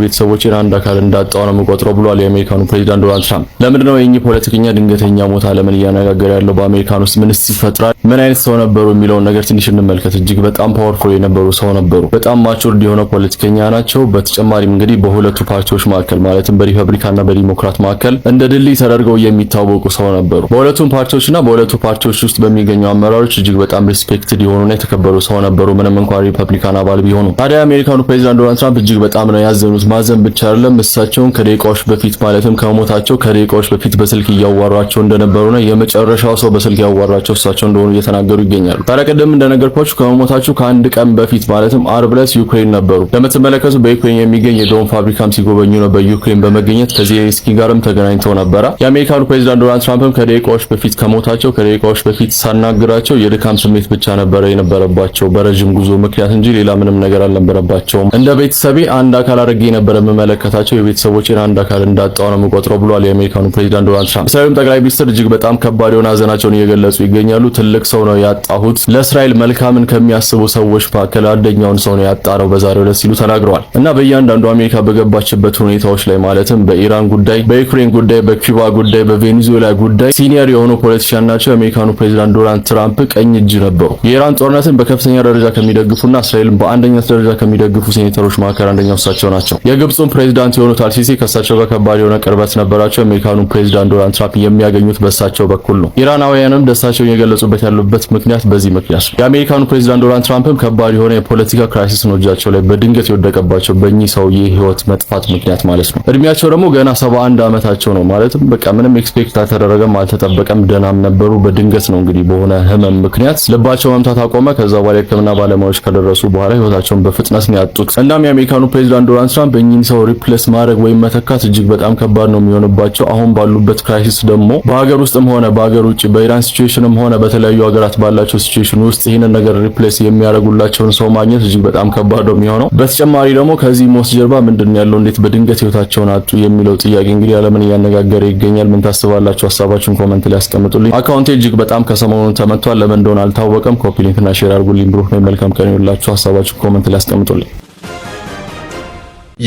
ቤተሰቦቼን አንድ አካል እንዳጣው ነው የምቆጥረው ብሏል የአሜሪካኑ ፕሬዝዳንት ዶናልድ ትራምፕ። ለምንድነው የኚህ ፖለቲከኛ ድንገተኛ ሞት ዓለምን እያነጋገረ ያለው? በአሜሪካን ውስጥ ምንስ ይፈጥራል? ምን አይነት ሰው ነበሩ የሚለውን ነገር ትንሽ እንመልከት። እጅግ በጣም ፓወርፉል የነበሩ ሰው ነበሩ። በጣም ማቹርድ የሆነ ፖለቲከኛ ናቸው። በተጨማሪም እንግዲህ በሁለቱ ፓርቲዎች መካከል ማለትም በሪፐብሊካንና በዲሞክራት መካከል እንደ ድልድይ ተደርገው የሚታወቁ ሰው ነበሩ። በሁለቱም ፓርቲዎችና በሁለቱ ፓርቲዎች ውስጥ በሚገኙ አመራሮች እጅግ በጣም ሪስፔክትድ የሆኑና የተከበሩ ሰው ነበሩ ምንም እንኳን ሪፐብሊካን አባል ቢሆኑ። ታዲያ የአሜሪካኑ ፕሬዝዳንት ዶናልድ ትራምፕ እጅግ በጣም ነው ያዘኑት። ማዘን ብቻ አይደለም እሳቸውን ከደቂቃዎች በፊት ማለትም ከሞታቸው ከደቂቃዎች በፊት በስልክ እያዋሯቸው እንደነበሩና የመጨረሻው ሰው በስልክ ያዋራቸው እሳቸው እንደሆኑ እየተናገሩ ይገኛሉ። ታዲያ ቀደም እንደነገርኳችሁ ከሞታቸው ከአንድ ቀን በፊት ማለትም አርብ ዕለት ዩክሬን ነበሩ። ለምትመለከቱ በዩክሬን የሚገኝ የድሮን ፋብሪካም ሲጎበኙ ነው በዩክሬን በመገኘት ከዜሌንስኪ ጋርም ተገናኝተው ነበረ። የአሜሪካኑ ፕሬዝዳንት ዶናልድ ትራምፕም ከደቂቃዎች በፊት ከሞታቸው ከደቂቃዎች በፊት ሳናግራቸው የድካም ስሜት ብቻ ነበረ የነበረባቸው በረጅም ጉዞ ምክንያት እንጂ ሌላ ምንም ነገር አልነበረባቸውም። እንደ ቤተሰቤ አንድ አካል አድርጌ ነበር የምመለከታቸው፣ የቤተሰቦቼን አንድ አካል እንዳጣው ነው የምቆጥረው ብሏል የአሜሪካኑ ፕሬዝዳንት ዶናልድ ትራምፕ። እስራኤል ጠቅላይ ሚኒስትር እጅግ በጣም ከባድ የሆነ ሀዘናቸውን እየገለጹ ይገኛሉ። ትልቅ ሰው ነው ያጣሁት፣ ለእስራኤል መልካምን ከሚያስቡ ሰዎች መካከል አንደኛውን ሰው ነው ያጣነው በዛሬው ዕለት ሲሉ ተናግረዋል። እና በእያንዳንዱ አሜሪካ በገባችበት ሁኔታዎች ላይ ማለትም በኢራን ጉዳይ፣ በዩክሬን ጉዳይ፣ በኩባ ጉዳይ፣ በቬኔዙዌላ ጉዳይ ሲኒየር የሆኑ ፖለቲሻን ናቸው። የአሜሪካኑ ፕሬዝዳንት ዶናልድ ትራምፕ ቀኝ እጅ ነበሩ። የኢራን ጦርነትን በከፍተኛ ደረጃ ከሚደግፉና እስራኤልን በአንደኛ ደረጃ ከሚደግፉ ሴኔተሮች መካከል አንደኛው እሳቸው ናቸው። የግብፁን ፕሬዝዳንት የሆኑት አልሲሲ ከእሳቸው ጋር ከባድ የሆነ ቅርበት ነበራቸው። የአሜሪካኑ ፕሬዝዳንት ዶናልድ ትራምፕ የሚያገኙት በእሳቸው በኩል ነው። ኢራናውያንም ደስታቸውን የገለጹበት ያሉበት ምክንያት በዚህ ምክንያት ነው። የአሜሪካኑ ፕሬዝዳንት ዶናልድ ትራምፕም ከባድ የሆነ የፖለቲካ ክራይሲስ ነው እጃቸው ላይ በድንገት የወደቀባቸው በእኚህ ሰውዬ ህይወት መጥፋት ምክንያት ማለት ነው። እድሜያቸው ደግሞ ገና 71 ዓመታቸው ነው። ማለትም በቃ ምንም ኤክስፔክት አልተደረገም፣ አልተጠበቀም፣ ደናም ነበሩ። በድንገት ነው እንግዲህ በሆነ ህመም ምክንያት ልባቸው መምታት አቆመ። ከዛ በኋላ የህክምና ባለሙያዎች ከደረሱ በኋላ ህይወታቸውን በፍጥነት ነው ያጡት። እናም የአሜሪካኑ ፕሬዝዳንት ዶናልድ ትራምፕ እኚህን ሰው ሪፕሌስ ማድረግ ወይም መተካት እጅግ በጣም ከባድ ነው የሚሆንባቸው። አሁን ባሉበት ክራይሲስ ደግሞ በሀገር ውስጥም ሆነ በሀገር ውጭ በኢራን ሲቹዌሽንም ሆነ በተለያዩ ሀገራት ባላቸው ሲቹዌሽን ውስጥ ይህንን ነገር ሪፕሌስ የሚያደርጉላቸውን ሰው ማግኘት እጅግ በጣም ከባድ ነው የሚሆነው። በተጨማሪ ደግሞ ከዚህ ሞት ጀርባ ምንድን ያለው እንዴት በድንገት ህይወታቸውን አጡ የሚለው ጥያቄ እንግዲህ ዓለምን እያነጋገረ ይገኛል። ምን ታስባላችሁ? ሀሳባችሁን ኮሜንት ላይ አስቀምጡልኝ። አካውንቴ እጅግ በጣም ከሰሞኑን ተመቷል። ለምን እንደሆነ አልታወቀም። ኮፒ ሊንክ እና ሼር አድርጉልኝ። ብሩክ ነው። መልካም ቀን ይሁንላችሁ። ሀሳባችሁን ኮሜንት ላይ አስቀምጡልኝ።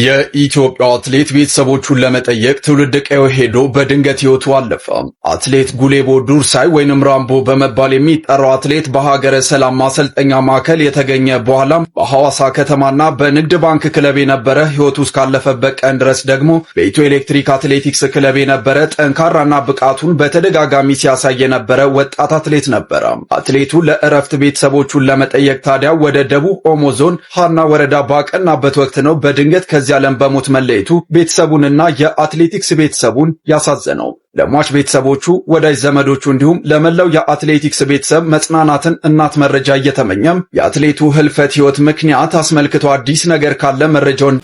የኢትዮጵያው አትሌት ቤተሰቦቹን ለመጠየቅ ትውልድ ቀዬው ሄዶ በድንገት ህይወቱ አለፈ። አትሌት ጉሌቦ ዱርሳይ ወይንም ራምቦ በመባል የሚጠራው አትሌት በሀገረ ሰላም ማሰልጠኛ ማዕከል የተገኘ በኋላም በሐዋሳ ከተማና በንግድ ባንክ ክለብ የነበረ ህይወቱ እስካለፈበት ቀን ድረስ ደግሞ በኢትዮ ኤሌክትሪክ አትሌቲክስ ክለብ የነበረ ጠንካራና ብቃቱን በተደጋጋሚ ሲያሳይ የነበረ ወጣት አትሌት ነበረ። አትሌቱ ለእረፍት ቤተሰቦቹን ለመጠየቅ ታዲያ ወደ ደቡብ ኦሞ ዞን ሃና ወረዳ ባቀናበት ወቅት ነው በድንገት ከዚህ ዓለም በሞት መለየቱ ቤተሰቡንና የአትሌቲክስ ቤተሰቡን ያሳዘነው። ለሟች ቤተሰቦቹ፣ ወዳጅ ዘመዶቹ እንዲሁም ለመላው የአትሌቲክስ ቤተሰብ መጽናናትን እናት መረጃ እየተመኘም የአትሌቱ ህልፈት ህይወት ምክንያት አስመልክቶ አዲስ ነገር ካለ መረጃውን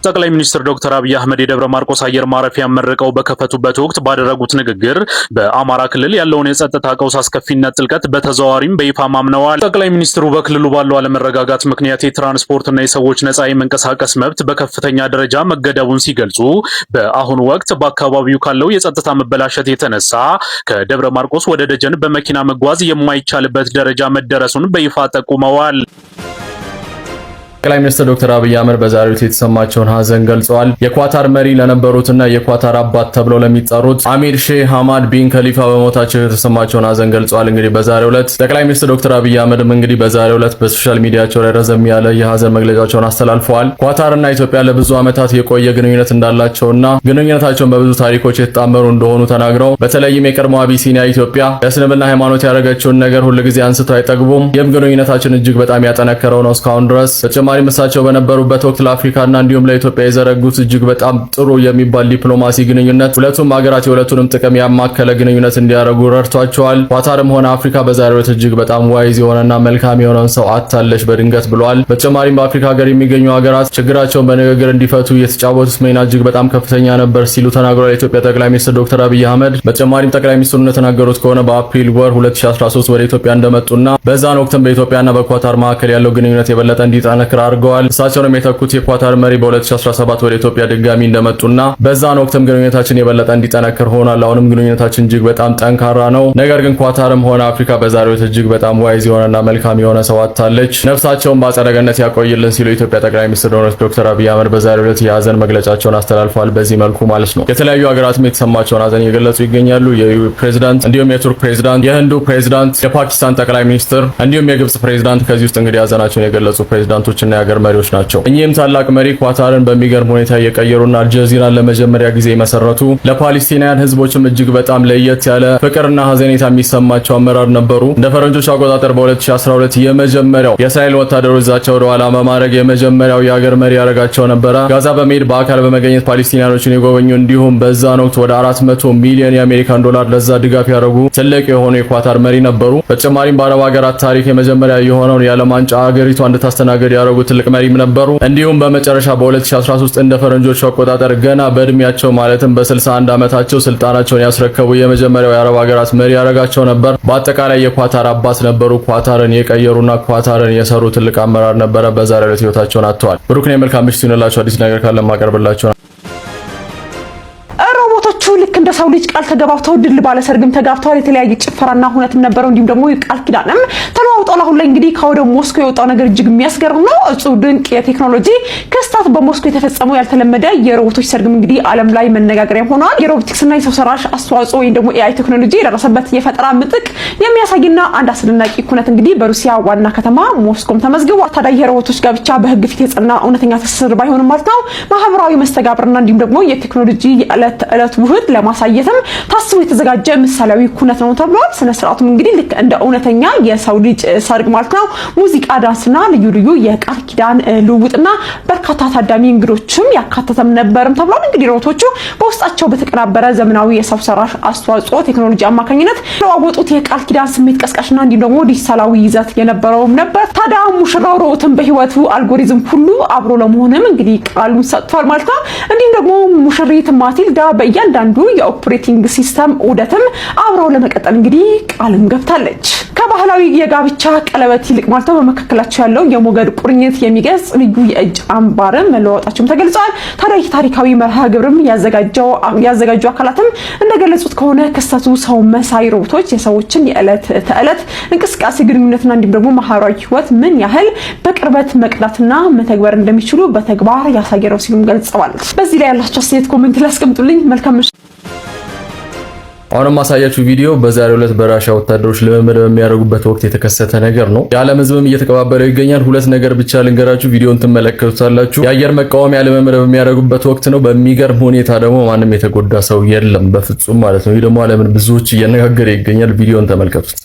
ጠቅላይ ሚኒስትር ዶክተር አብይ አህመድ የደብረ ማርቆስ አየር ማረፊያ መርቀው በከፈቱበት ወቅት ባደረጉት ንግግር በአማራ ክልል ያለውን የጸጥታ ቀውስ አስከፊነት ጥልቀት በተዘዋዋሪም በይፋ ማምነዋል። ጠቅላይ ሚኒስትሩ በክልሉ ባለው አለመረጋጋት ምክንያት የትራንስፖርትና የሰዎች ነጻ የመንቀሳቀስ መብት በከፍተኛ ደረጃ መገደቡን ሲገልጹ በአሁኑ ወቅት በአካባቢው ካለው የጸጥታ መበላሸት የተነሳ ከደብረ ማርቆስ ወደ ደጀን በመኪና መጓዝ የማይቻልበት ደረጃ መደረሱን በይፋ ጠቁመዋል። ጠቅላይ ሚኒስትር ዶክተር አብይ አህመድ በዛሬው ዕለት የተሰማቸውን ሀዘን ገልጸዋል። የኳታር መሪ ለነበሩትና የኳታር አባት ተብለው ለሚጠሩት አሚር ሼህ ሐማድ ቢን ከሊፋ በሞታቸው የተሰማቸውን ሀዘን ገልጸዋል። እንግዲህ በዛሬው ዕለት ጠቅላይ ሚኒስትር ዶክተር አብይ አህመድም እንግዲህ በዛሬው ዕለት በሶሻል ሚዲያቸው ላይ ረዘም ያለ የሀዘን መግለጫቸውን አስተላልፈዋል። ኳታርና ኢትዮጵያ ለብዙ ዓመታት የቆየ ግንኙነት እንዳላቸውና ግንኙነታቸውን በብዙ ታሪኮች የተጣመሩ እንደሆኑ ተናግረው በተለይም የቀድሞ አቢሲኒያ ኢትዮጵያ ለእስልምና ሃይማኖት ያደረገችውን ነገር ሁልጊዜ አንስተው አይጠግቡም። ይህም ግንኙነታችን እጅግ በጣም ያጠነከረው ነው እስካሁን ድረስ። በተጨማሪም እሳቸው በነበሩበት ወቅት ለአፍሪካና እንዲሁም ለኢትዮጵያ የዘረጉት እጅግ በጣም ጥሩ የሚባል ዲፕሎማሲ ግንኙነት ሁለቱም ሀገራት የሁለቱንም ጥቅም ያማከለ ግንኙነት እንዲያደርጉ ረድቷቸዋል። ኳታርም ሆነ አፍሪካ በዛሬው ዕለት እጅግ በጣም ዋይዝ የሆነና መልካም የሆነን ሰው አታለች በድንገት ብለዋል። በተጨማሪም በአፍሪካ ሀገር የሚገኙ ሀገራት ችግራቸውን በንግግር እንዲፈቱ የተጫወቱት ሚና እጅግ በጣም ከፍተኛ ነበር ሲሉ ተናግረዋል። የኢትዮጵያ ጠቅላይ ሚኒስትር ዶክተር አብይ አህመድ በተጨማሪም ጠቅላይ ሚኒስትሩ እንደተናገሩት ከሆነ በአፕሪል ወር 2013 ወደ ኢትዮጵያ እንደመጡና በዛን ወቅትም በኢትዮጵያና በኳታር መካከል ያለው ግንኙነት የበለጠ እንዲጠነክር አድርገዋል። እሳቸውንም የተኩት የኳታር መሪ በ2017 ወደ ኢትዮጵያ ድጋሚ እንደመጡና በዛን ወቅትም ግንኙነታችን የበለጠ እንዲጠነክር ሆኗል። አሁንም ግንኙነታችን እጅግ በጣም ጠንካራ ነው። ነገር ግን ኳታርም ሆነ አፍሪካ በዛሬው ዕለት እጅግ በጣም ዋይዝ የሆነና መልካም የሆነ ሰው አጥታለች። ነፍሳቸውን በአጸደ ገነት ያቆይልን ሲሉ የኢትዮጵያ ጠቅላይ ሚኒስትር ዶክተር አብይ አህመድ በዛሬው ዕለት የሀዘን መግለጫቸውን አስተላልፈዋል። በዚህ መልኩ ማለት ነው። የተለያዩ ሀገራትም የተሰማቸውን ሀዘን እየገለጹ ይገኛሉ። የዩኤኢ ፕሬዝዳንት፣ እንዲሁም የቱርክ ፕሬዝዳንት፣ የህንዱ ፕሬዝዳንት፣ የፓኪስታን ጠቅላይ ሚኒስትር እንዲሁም የግብጽ ፕሬዝዳንት ከዚህ ውስጥ እንግዲህ ሀዘናቸውን የገለጹ ፕሬዝዳንቶችና የሀገር መሪዎች ናቸው። እኚህም ታላቅ መሪ ኳታርን በሚገርም ሁኔታ እየቀየሩና አልጀዚራን ለመጀመሪያ ጊዜ የመሰረቱ ለፓለስቲናውያን ህዝቦችም እጅግ በጣም ለየት ያለ ፍቅርና ሀዘኔታ የሚሰማቸው አመራር ነበሩ። እንደ ፈረንጆች አቆጣጠር በ2012 የመጀመሪያው የእስራኤል ወታደሮች ዛቻው ወደ ኋላ በማድረግ የመጀመሪያው የሀገር መሪ ያደረጋቸው ነበረ። ጋዛ በመሄድ በአካል በመገኘት ፓለስቲናኖችን የጎበኙ እንዲሁም በዛን ወቅት ወደ 400 ሚሊዮን የአሜሪካን ዶላር ለዛ ድጋፍ ያደረጉ ትልቅ የሆኑ የኳታር መሪ ነበሩ። በተጨማሪም በአረብ ሀገራት ታሪክ የመጀመሪያ የሆነውን የዓለም ዋንጫ ሀገሪቷ እንድታስተናገድ ያደረጉ ትልቅ መሪም ነበሩ። እንዲሁም በመጨረሻ በ2013 እንደ ፈረንጆች አቆጣጠር ገና በእድሜያቸው ማለትም በ61 ዓመታቸው ስልጣናቸውን ያስረከቡ የመጀመሪያው የአረብ ሀገራት መሪ ያደረጋቸው ነበር። በአጠቃላይ የኳታር አባት ነበሩ። ኳታርን የቀየሩና ኳታርን የሰሩ ትልቅ አመራር ነበረ። በዛሬው ዕለት ህይወታቸውን አጥተዋል። ብሩክ ነኝ። መልካም ምሽት ይሁንላችሁ። አዲስ ነገር ካለ ማቀርብላችሁ ሮቦቶቹ ልክ እንደ ሰው ልጅ ቃል ተገባብተው ድል ባለ ሰርግም ተጋብተዋል። የተለያየ ጭፈራና ሁነትም ነበረው። እንዲሁም ደግሞ ቃል ኪዳንም ተለዋውጠው አሁን ላይ እንግዲህ ከወደ ሞስኮ የወጣው ነገር እጅግ የሚያስገርም ነው። እጹብ ድንቅ የቴክኖሎጂ ክስተት በሞስኮ የተፈጸመው ያልተለመደ የሮቦቶች ሰርግም እንግዲህ ዓለም ላይ መነጋገሪያ ሆኗል። የሮቦቲክስና የሰው ሰራሽ አስተዋጽኦ ወይም ደግሞ ኤአይ ቴክኖሎጂ የደረሰበት የፈጠራ ምጥቅ የሚያሳይና አንድ አስደናቂ ኩነት እንግዲህ በሩሲያ ዋና ከተማ ሞስኮም ተመዝግቧል። ታዲያ የሮቦቶች ጋብቻ በህግ ፊት የጸና እውነተኛ ትስስር ባይሆንም ማለት ነው ማህበራዊ መስተጋብርና እንዲሁም ደግሞ የቴክኖሎጂ የዕለት ተዕለት ውህድ ለማሳየትም ታስቦ የተዘጋጀ ምሳሌያዊ ኩነት ነው ተብሏል። ስነ ስርዓቱም እንግዲህ ልክ እንደ እውነተኛ የሰው ልጅ ሰርግ ማለት ነው ሙዚቃ፣ ዳንስና ልዩ ልዩ የቃል ኪዳን ልውውጥና በርካታ ታዳሚ እንግዶችም ያካተተም ነበርም ተብሏል። እንግዲህ ሮቦቶቹ በውስጣቸው በተቀናበረ ዘመናዊ የሰው ሰራሽ አስተዋጽኦ ቴክኖሎጂ አማካኝነት ለዋወጡት የቃል ኪዳን ስሜት ቀስቃሽና እንዲሁም ደግሞ ዲጂታላዊ ይዘት የነበረውም ነበር። ታዲያ ሙሽራው ሮቦትን በህይወቱ አልጎሪዝም ሁሉ አብሮ ለመሆንም እንግዲህ ቃሉን ሰጥቷል ማለት ነው። እንዲሁም ደግሞ ሙሽሪት ማቲልዳ በእያንዳንዱ የኦፕሬቲንግ ሲስተም ዑደትም አብረው ለመቀጠል እንግዲህ ቃልም ገብታለች። ከባህላዊ የጋብቻ ቀለበት ይልቅ ማለት ነው በመካከላቸው ያለው የሞገድ ቁርኝት የሚገልጽ ልዩ የእጅ አምባርም መለዋወጣቸውም ተገልጿል። ታዲያ ይህ ታሪካዊ መርሃ ግብርም ያዘጋጁ አካላትም እንደገለጹት ከሆነ ክስተቱ ሰው መሳይ ሮቦቶች የሰዎችን የዕለት ተዕለት እንቅስቃሴ ግንኙነትና እንዲሁም ደግሞ ማህበራዊ ህይወት ምን ያህል በቅርበት መቅዳትና መተግበር እንደሚችሉ በተግባር ያሳየ ነው ሲሉም ገልጸዋል። በዚህ ላይ ያላችሁ አስተያየት ኮሜንት ላይ አስቀምጡልኝ። መልካም ምሽት። አሁንም ማሳያችሁ ቪዲዮ በዛሬው ዕለት በራሻ ወታደሮች ልምምድ በሚያደርጉበት ወቅት የተከሰተ ነገር ነው። የዓለም ህዝብም እየተቀባበለው ይገኛል። ሁለት ነገር ብቻ ልንገራችሁ፣ ቪዲዮን ትመለከቱታላችሁ። የአየር መቃወሚያ ልምምድ በሚያደርጉበት ወቅት ነው። በሚገርም ሁኔታ ደግሞ ማንም የተጎዳ ሰው የለም በፍጹም ማለት ነው። ይህ ደግሞ ዓለምን ብዙዎች እያነጋገረ ይገኛል። ቪዲዮን ተመልከቱት።